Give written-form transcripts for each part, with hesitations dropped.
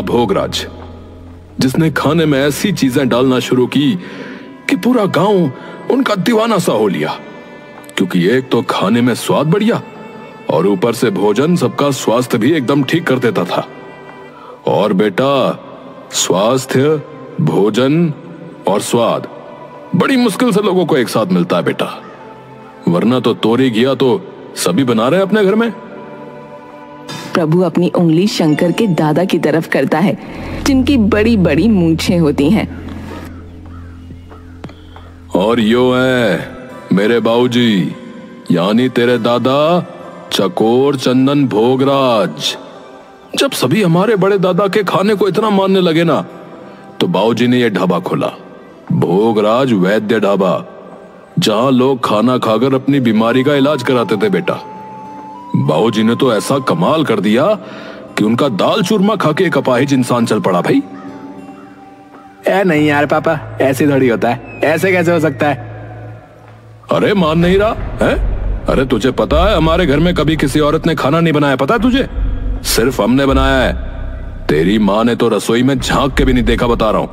भोगराज, जिसने खाने में ऐसी चीजें डालना शुरू की कि पूरा गांव उनका दीवाना सा हो लिया। क्योंकि एक तो खाने में स्वाद बढ़िया और ऊपर से भोजन सबका स्वास्थ्य भी एकदम ठीक कर देता था। और बेटा, स्वास्थ्य, भोजन और स्वाद बड़ी मुश्किल से लोगों को एक साथ मिलता है बेटा, वरना तो तोरी घिया तो सभी बना रहे हैं अपने घर में। प्रभु अपनी उंगली शंकर के दादा की तरफ करता है, जिनकी बड़ी बड़ी मूंछें होती हैं। और यो है मेरे बाबूजी, यानी तेरे दादा चकोर चंदन भोगराज। जब सभी हमारे बड़े दादा के खाने को इतना मानने लगे ना, तो बाबूजी ने यह ढाबा खोला, भोगराज वैद्य ढाबा, जहां लोग खाना खाकर अपनी बीमारी का इलाज कराते थे बेटा। बाबूजी ने तो ऐसा कमाल कर दिया कि उनका दाल चूरमा खा के एक अपाहिज इंसान चल पड़ा भाई। नहीं यार पापा, ऐसे थोड़ी होता है, ऐसे कैसे हो सकता है? अरे मान नहीं रहा है? अरे तुझे पता है हमारे घर में कभी किसी औरत ने खाना नहीं बनाया, पता है तुझे? सिर्फ हमने बनाया है। तेरी माँ ने तो रसोई में झांक के भी नहीं देखा, बता रहा हूं।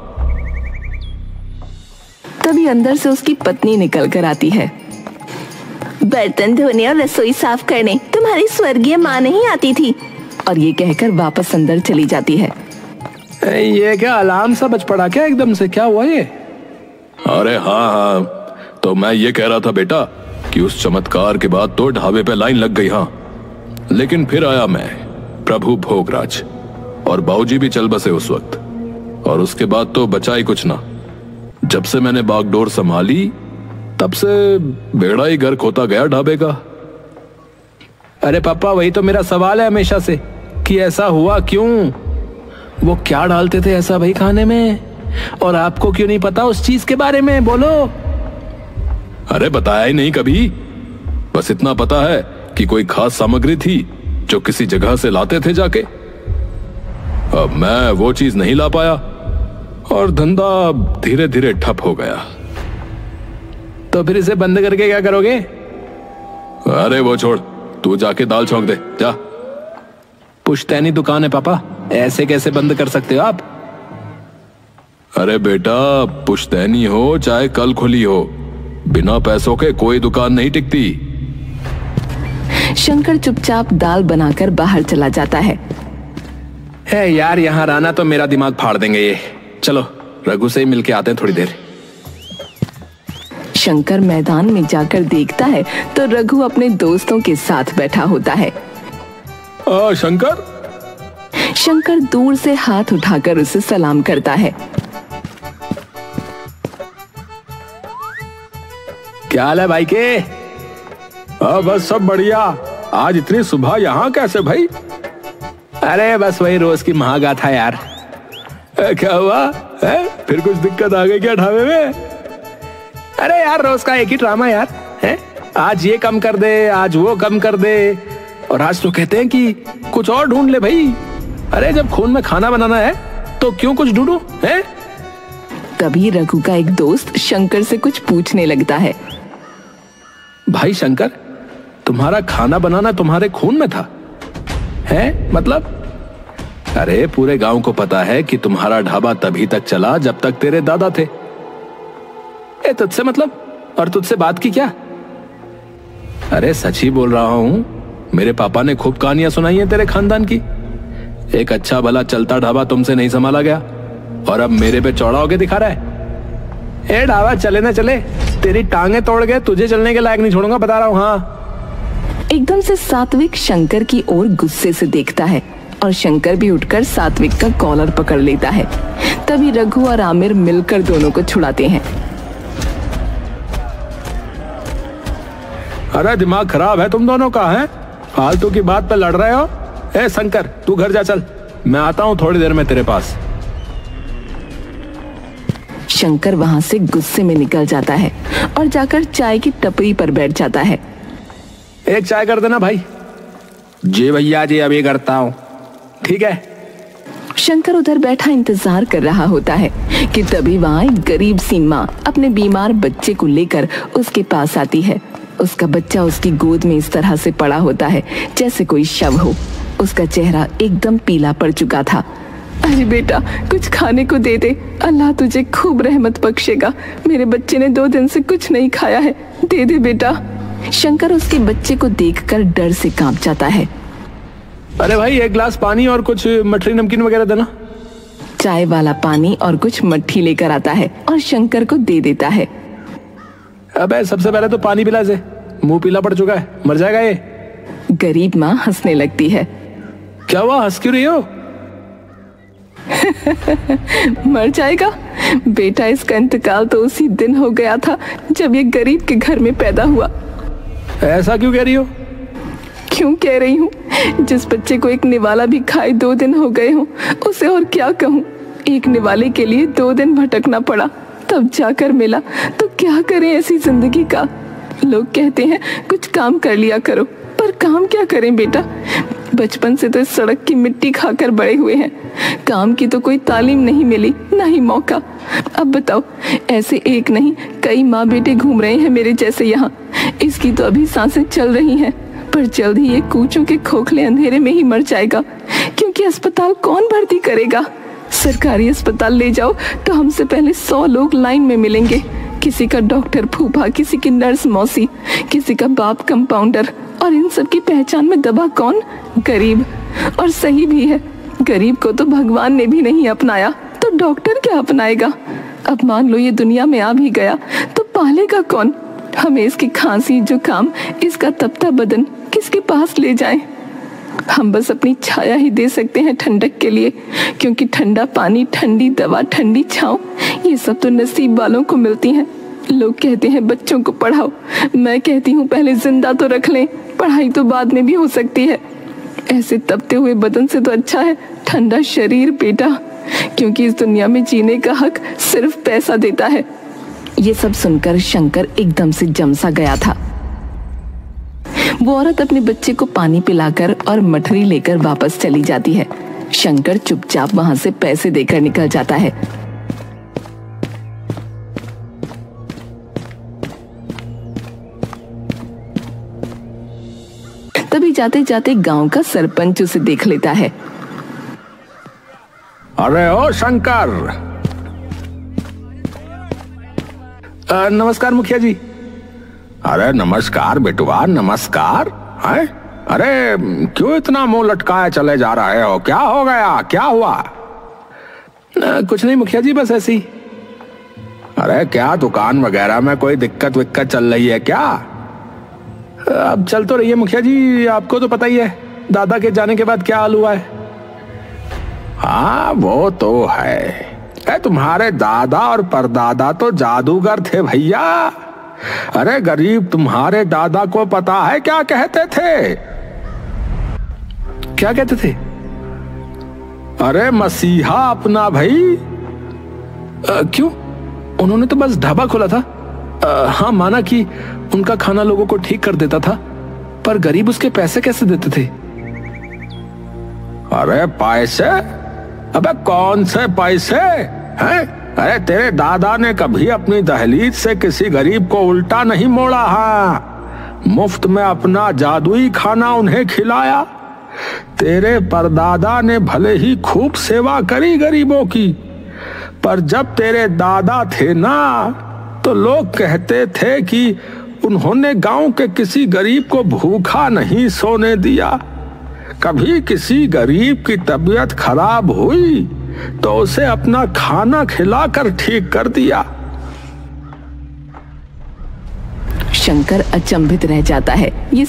तभी अंदर से उसकी पत्नी निकल कर आती है। बर्तन धोने और रसोई साफ करने तुम्हारी स्वर्गीय माँ नहीं आती थी? और ये कहकर वापस अंदर चली जाती है। ये क्या अलार्म सा बज पड़ा क्या एकदम से? क्या हुआ ये? अरे हाँ, तो मैं ये कह रहा था बेटा कि उस चमत्कार के बाद तो ढाबे पे लाइन लग गई। हाँ, लेकिन फिर आया मैं, प्रभु भोगराज, और बाबूजी भी चल बसे उस वक्त। और उसके बाद तो बचा ही कुछ ना। जब से मैंने बागडोर संभाली, तब से बेड़ा ही गर्क होता गया ढाबे का। अरे पापा, वही तो मेरा सवाल है हमेशा से कि ऐसा हुआ क्यों? वो क्या डालते थे ऐसा भाई खाने में, और आपको क्यों नहीं पता उस चीज के बारे में? बोलो। अरे बताया ही नहीं कभी, बस इतना पता है कि कोई खास सामग्री थी जो किसी जगह से लाते थे जाके। अब मैं वो चीज नहीं ला पाया और धंधा धीरे धीरे ठप हो गया। तो फिर इसे बंद करके क्या करोगे? अरे वो छोड़, तू जाके दाल छौंक दे जा। पुश्तैनी दुकान है पापा, ऐसे कैसे बंद कर सकते हो आप? अरे बेटा, पुश्तैनी हो चाहे कल खुली हो, बिना पैसों के कोई दुकान नहीं टिकती। शंकर चुपचाप दाल बनाकर बाहर चला जाता है। यार, यहाँ रहना तो मेरा दिमाग फाड़ देंगे ये। चलो रघु से ही मिलके आते हैं थोड़ी देर। शंकर मैदान में जाकर देखता है तो रघु अपने दोस्तों के साथ बैठा होता है। शंकर? शंकर दूर से हाथ उठाकर उसे सलाम करता है। क्या हाल है भाई के? बस सब बढ़िया। आज इतनी सुबह यहाँ कैसे भाई? अरे बस वही रोज की महागाथा यार। क्या हुआ है? फिर कुछ दिक्कत आ गई क्या ढाबे में? अरे यार, रोज का एक ही ड्रामा यार है। आज ये कम कर दे, आज वो कम कर दे, और आज तो कहते हैं कि कुछ और ढूंढ ले भाई। अरे जब खून में खाना बनाना है तो क्यों कुछ ढूंढूं है? तभी रघु का एक दोस्त शंकर से कुछ पूछने लगता है। भाई शंकर, तुम्हारा खाना बनाना तुम्हारे खून में था है? मतलब? अरे पूरे गांव को पता है कि तुम्हारा ढाबा तभी तक चला जब तक तेरे दादा थे। तुझसे मतलब? और तुझसे बात की क्या? अरे सच ही बोल रहा हूं, मेरे पापा ने खूब कहानियां सुनाई हैं तेरे खानदान की। एक अच्छा भला चलता ढाबा तुमसे नहीं संभाला गया और अब मेरे पे चौड़ा होके दिखा रहा है। ढाबा चले ना चले, तेरी टांगे तोड़ के तुझे चलने के लायक नहीं छोड़ूंगा, बता रहा हूं। हाँ। एकदम से सात्विक शंकर की ओर गुस्से से देखता है और शंकर भी उठकर सात्विक का कॉलर पकड़ लेता है। तभी रघु और आमिर मिलकर दोनों को छुड़ाते हैं। अरे दिमाग खराब है तुम दोनों का है? फालतू की बात पे लड़ रहे हो? शंकर, तू घर जा, चल, मैं आता हूं थोड़ी देर में तेरे पास। शंकर वहां से गुस्से में निकल जाता है और जाकर चाय की टपरी पर बैठ जाता है। एक चाय कर देना भाई। जी भैया जी, अभी करता हूं। ठीक है। शंकर उधर बैठा इंतजार कर रहा होता है कि तभी वहां एक गरीब सी माँ अपने बीमार बच्चे को लेकर उसके पास आती है। उसका बच्चा उसकी गोद में इस तरह से पड़ा होता है जैसे कोई शव हो। उसका चेहरा एकदम पीला पड़ चुका था। अरे बेटा, कुछ खाने को दे दे, अल्लाह तुझे खूब रहमत बख्शेगा। मेरे बच्चे ने 2 दिन से कुछ नहीं खाया है, दे दे बेटा। शंकर उसके बच्चे को देखकर डर से कांप जाता है। अरे भाई, 1 गिलास पानी और कुछ मठरी नमकीन वगैरह देना। चाय वाला पानी और कुछ मट्ठी लेकर आता है और शंकर को दे देता है। अबे सबसे पहले तो पानी पिला से, मुंह पीला पड़ चुका है, मर जाएगा ये। गरीब माँ हंसने लगती है। क्या हुआ, हंस क्यों रही हो? मर जाएगा बेटा, इसका इंतकाल तो उसी दिन हो गया था जब ये गरीब के घर में पैदा हुआ। ऐसा क्यों कह रही हो? क्यों कह रही हूँ? जिस बच्चे को एक निवाला भी खाए 2 दिन हो गए हों, उसे और क्या कहूँ। एक निवाले के लिए 2 दिन भटकना पड़ा, तब जाकर मिला। तो क्या करें ऐसी जिंदगी का। लोग कहते हैं कुछ काम कर लिया करो, पर काम क्या करें बेटा। बचपन से तो इस सड़क की मिट्टी खाकर बड़े हुए हैं, काम की तो कोई तालीम नहीं मिली, ना ही मौका। अब बताओ, ऐसे एक नहीं कई माँ बेटे घूम रहे हैं मेरे जैसे यहाँ। इसकी तो अभी सांसें चल रही हैं, पर जल्द ही ये कूचों के खोखले अंधेरे में ही मर जाएगा, क्योंकि अस्पताल कौन भर्ती करेगा। सरकारी अस्पताल ले जाओ तो हमसे पहले 100 लोग लाइन में मिलेंगे। किसी का डॉक्टर फूफा, किसी की नर्स मौसी, किसी का बाप कंपाउंडर, और इन सब की पहचान में दबा कौन? गरीब। और सही भी है, गरीब को तो भगवान ने भी नहीं अपनाया, तो डॉक्टर क्या अपनाएगा। अब मान लो ये दुनिया में आ भी गया तो पालेगा कौन? हमें इसकी खांसी, जुकाम, इसका तपता बदन किसके पास ले जाएं? हम बस अपनी छाया ही दे सकते हैं ठंडक के लिए, क्योंकि ठंडा पानी, ठंडी दवा, ठंडी छांव, ये सब तो नसीब वालों को मिलती हैं। लोग कहते हैं बच्चों को पढ़ाओ, मैं कहती हूँ पहले जिंदा तो रख लें, पढ़ाई तो बाद में भी हो सकती है। ऐसे तपते हुए बदन से तो अच्छा है ठंडा शरीर बेटा, क्योंकि इस दुनिया में जीने का हक सिर्फ पैसा देता है। ये सब सुनकर शंकर एकदम से जम सा गया था। वो औरत अपने बच्चे को पानी पिलाकर और मठरी लेकर वापस चली जाती है। शंकर चुपचाप वहां से पैसे देकर निकल जाता है। तभी जाते जाते गांव का सरपंच उसे देख लेता है। अरे ओ शंकर। नमस्कार मुखिया जी। अरे नमस्कार बेटुआ, नमस्कार। है? अरे क्यों इतना मुंह लटकाए चले जा रहे हो? क्या हो गया, क्या हुआ? कुछ नहीं मुखिया जी, बस ऐसी। अरे क्या दुकान वगैरह में कोई दिक्कत विक्कत चल रही है क्या? अब चल तो रही है मुखिया जी, आपको तो पता ही है दादा के जाने के बाद क्या हाल हुआ है। हाँ वो तो है। तुम्हारे दादा और परदादा तो जादूगर थे भैया। अरे गरीब तुम्हारे दादा को पता है क्या कहते थे? क्या कहते थे? अरे मसीहा अपना भाई। क्यों? उन्होंने तो बस ढाबा खोला था। हाँ माना कि उनका खाना लोगों को ठीक कर देता था, पर गरीब उसके पैसे कैसे देते थे? अरे पैसे? अबे कौन से पैसे हैं? अरे तेरे दादा ने कभी अपनी दहलीज से किसी गरीब को उल्टा नहीं मोड़ा। हाँ, मुफ्त में अपना जादुई खाना उन्हें खिलाया। तेरे परदादा ने भले ही खूब सेवा करी गरीबों की, पर जब तेरे दादा थे ना, तो लोग कहते थे कि उन्होंने गांव के किसी गरीब को भूखा नहीं सोने दिया। कभी किसी गरीब की तबीयत खराब हुई तो उसे अपना खाना खिलाकर ठीक कर दिया। शंकर अचंभित रह जाता है। ये